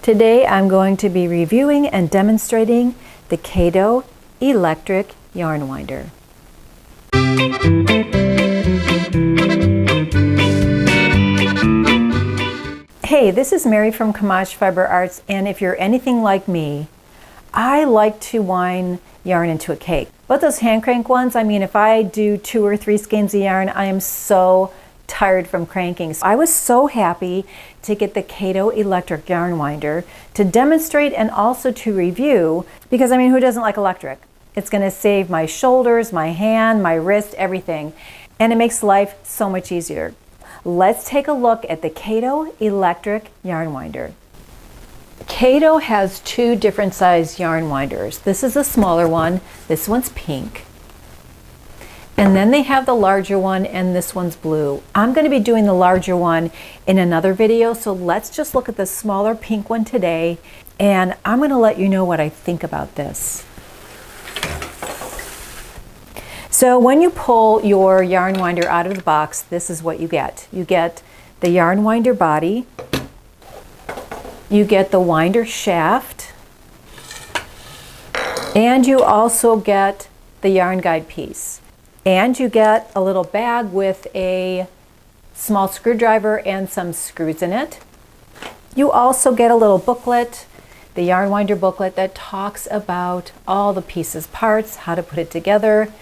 Today I'm going to be reviewing and demonstrating the Caydo electric yarn winder. Hey, this is Mary from Camaj Fiber Arts, and if you're anything like me, I like to wind yarn into a cake. But those hand crank ones, I mean, if I do 2 or 3 skeins of yarn, I am so tired from cranking. So I was so happy to get the Caydo electric yarn winder to demonstrate and also to review, because I mean, who doesn't like electric? It's going to save my shoulders, my hand, my wrist, everything, and it makes life so much easier. Let's take a look at the Caydo electric yarn winder. Caydo has 2 different size yarn winders. This is a smaller one, this one's pink. And then they have the larger one, and this one's blue. I'm going to be doing the larger one in another video, so let's just look at the smaller pink one today, and I'm going to let you know what I think about this. So when you pull your yarn winder out of the box, this is what you get. You get the yarn winder body, you get the winder shaft, and you also get the yarn guide piece. And you get a little bag with a small screwdriver and some screws in it. You also get a little booklet, the yarn winder booklet, that talks about all the pieces, parts, how to put it together.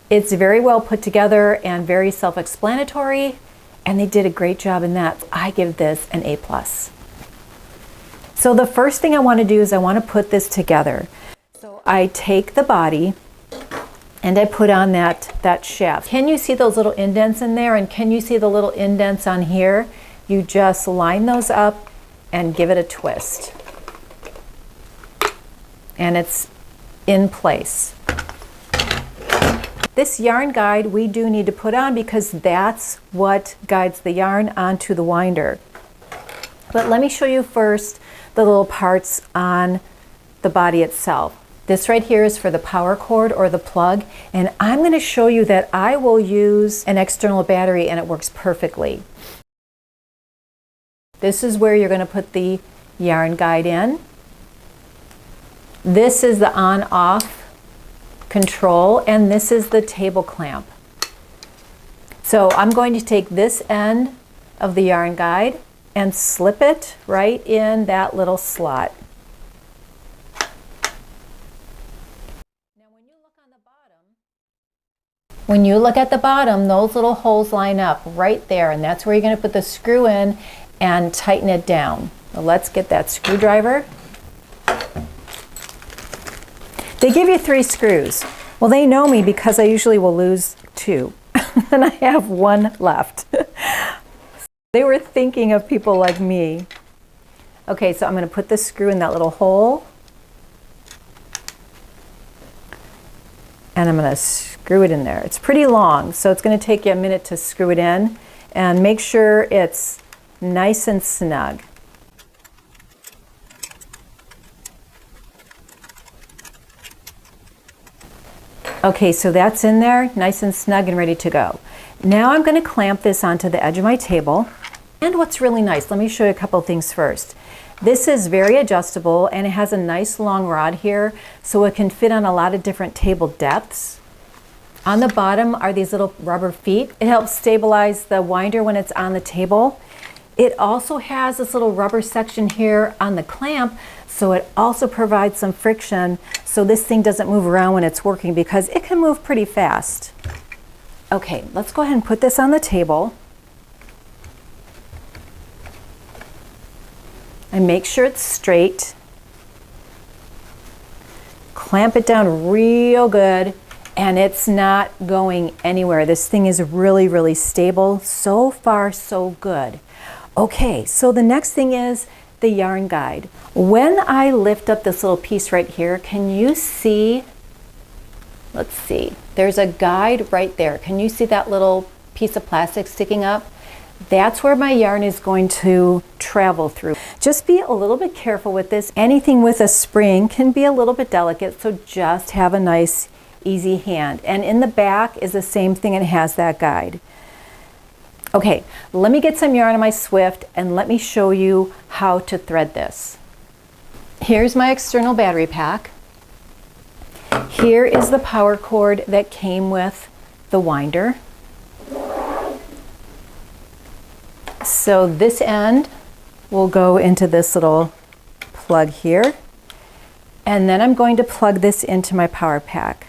It's very well put together and very self-explanatory, and they did a great job in that. I give this an A+. So the first thing I want to do is I want to put this together. So I take the body and I put on that shaft. Can you see those little indents in there? And can you see the little indents on here? You just line those up and give it a twist. And it's in place. This yarn guide we do need to put on because that's what guides the yarn onto the winder. But let me show you first the little parts on the body itself. This right here is for the power cord or the plug, and I'm going to show you that I will use an external battery and it works perfectly. This is where you're going to put the yarn guide in. This is the on-off control, and this is the table clamp. So I'm going to take this end of the yarn guide and slip it right in that little slot. When you look at the bottom, those little holes line up right there, and that's where you're going to put the screw in and tighten it down. So let's get that screwdriver. They give you 3 screws. Well, they know me because I usually will lose 2, and I have 1 left. They were thinking of people like me. Okay, so I'm going to put the screw in that little hole, and I'm going to screw it in there. It's pretty long, so it's going to take you a minute to screw it in, and make sure it's nice and snug. Okay, so that's in there, nice and snug and ready to go. Now I'm going to clamp this onto the edge of my table. And what's really nice, let me show you a couple things first. This is very adjustable, and it has a nice long rod here, so it can fit on a lot of different table depths. On the bottom are these little rubber feet. It helps stabilize the winder when it's on the table. It also has this little rubber section here on the clamp, so it also provides some friction so this thing doesn't move around when it's working, because it can move pretty fast. Okay, let's go ahead and put this on the table. And make sure it's straight. Clamp it down real good, and it's not going anywhere. This thing is really, really stable. So far, so good. Okay, so the next thing is the yarn guide. When I lift up this little piece right here, can you see, let's see, there's a guide right there. Can you see that little piece of plastic sticking up? That's where my yarn is going to travel through. Just be a little bit careful with this. Anything with a spring can be a little bit delicate, so just have a nice, easy hand. And in the back is the same thing, and it has that guide. Okay, let me get some yarn on my Swift and let me show you how to thread this. Here's my external battery pack. Here is the power cord that came with the winder. So this end will go into this little plug here. And then I'm going to plug this into my power pack.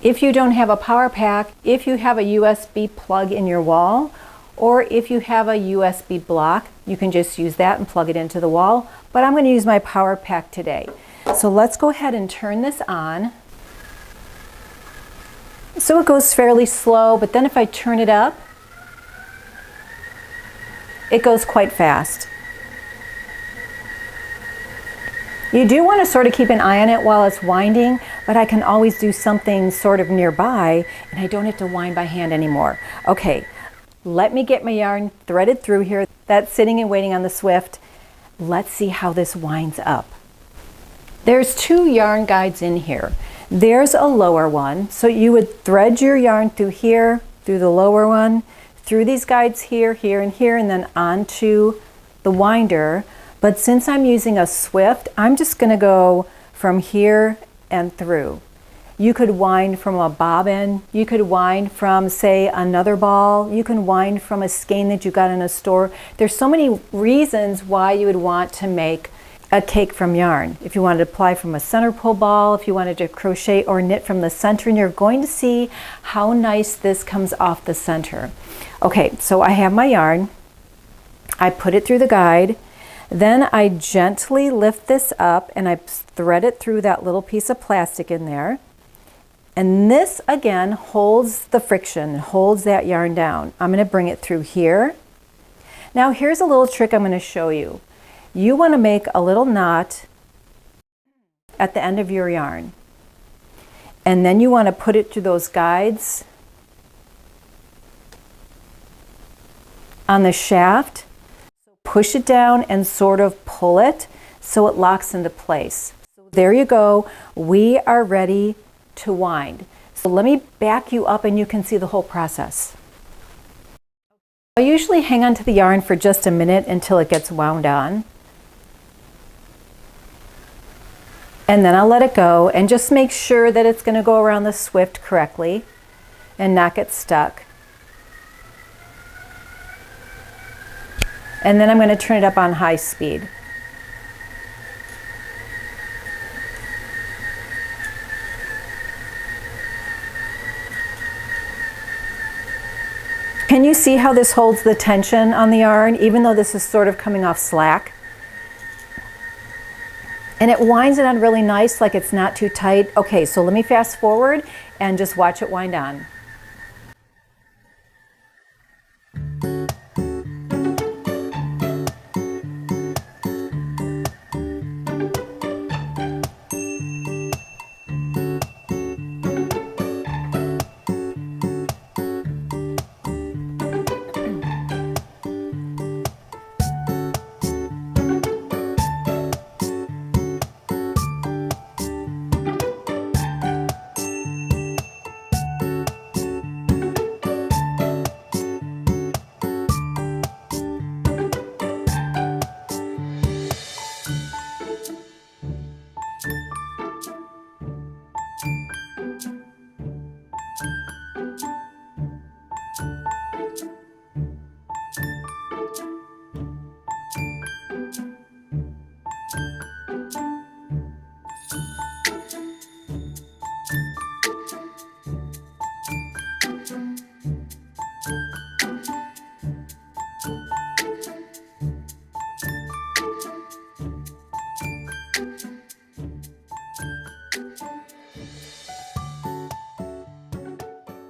If you don't have a power pack, if you have a USB plug in your wall, or if you have a USB block, you can just use that and plug it into the wall. But I'm going to use my power pack today. So let's go ahead and turn this on. So it goes fairly slow, but then if I turn it up, it goes quite fast. You do want to sort of keep an eye on it while it's winding, but I can always do something sort of nearby and I don't have to wind by hand anymore. Okay, let me get my yarn threaded through here. That's sitting and waiting on the Swift. Let's see how this winds up. There's 2 yarn guides in here. There's a lower one, so you would thread your yarn through here, through the lower one, through these guides here, here, and here, and then onto the winder. But since I'm using a Swift, I'm just going to go from here and through. You could wind from a bobbin, you could wind from, say, another ball, you can wind from a skein that you got in a store. There's so many reasons why you would want to make a cake from yarn. If you wanted to apply from a center pull ball, if you wanted to crochet or knit from the center, and you're going to see how nice this comes off the center. Okay, so I have my yarn. I put it through the guide. Then I gently lift this up and I thread it through that little piece of plastic in there. And this again holds the friction, holds that yarn down. I'm going to bring it through here. Now here's a little trick I'm going to show you. You want to make a little knot at the end of your yarn. And then you want to put it through those guides on the shaft. Push it down and sort of pull it so it locks into place. So there you go. We are ready to wind. So let me back you up and you can see the whole process. I usually hang on to the yarn for just a minute until it gets wound on. And then I'll let it go and just make sure that it's going to go around the Swift correctly and not get stuck. And then I'm going to turn it up on high speed. Can you see how this holds the tension on the yarn, even though this is sort of coming off slack? And it winds it on really nice, like it's not too tight. Okay, so let me fast forward and just watch it wind on.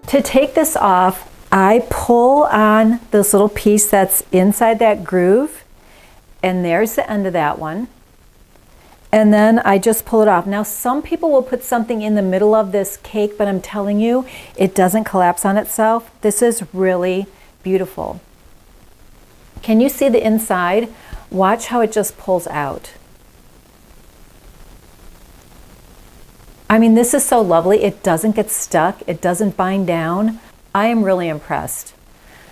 To take this off, I pull on this little piece that's inside that groove, and there's the end of that one. And then I just pull it off. Now some people will put something in the middle of this cake, but I'm telling you, it doesn't collapse on itself. This is really beautiful. Can you see the inside? Watch how it just pulls out. I mean, this is so lovely. It doesn't get stuck. It doesn't bind down. I am really impressed.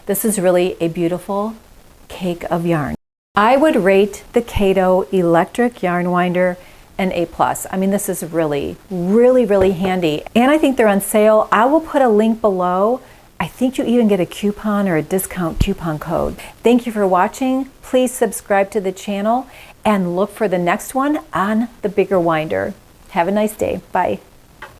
This is really a beautiful cake of yarn. I would rate the Caydo electric yarn winder an A+. I mean, this is really, really, really handy. And I think they're on sale. I will put a link below. I think you even get a coupon or a discount coupon code. Thank you for watching. Please subscribe to the channel and look for the next one on the bigger winder. Have a nice day. Bye.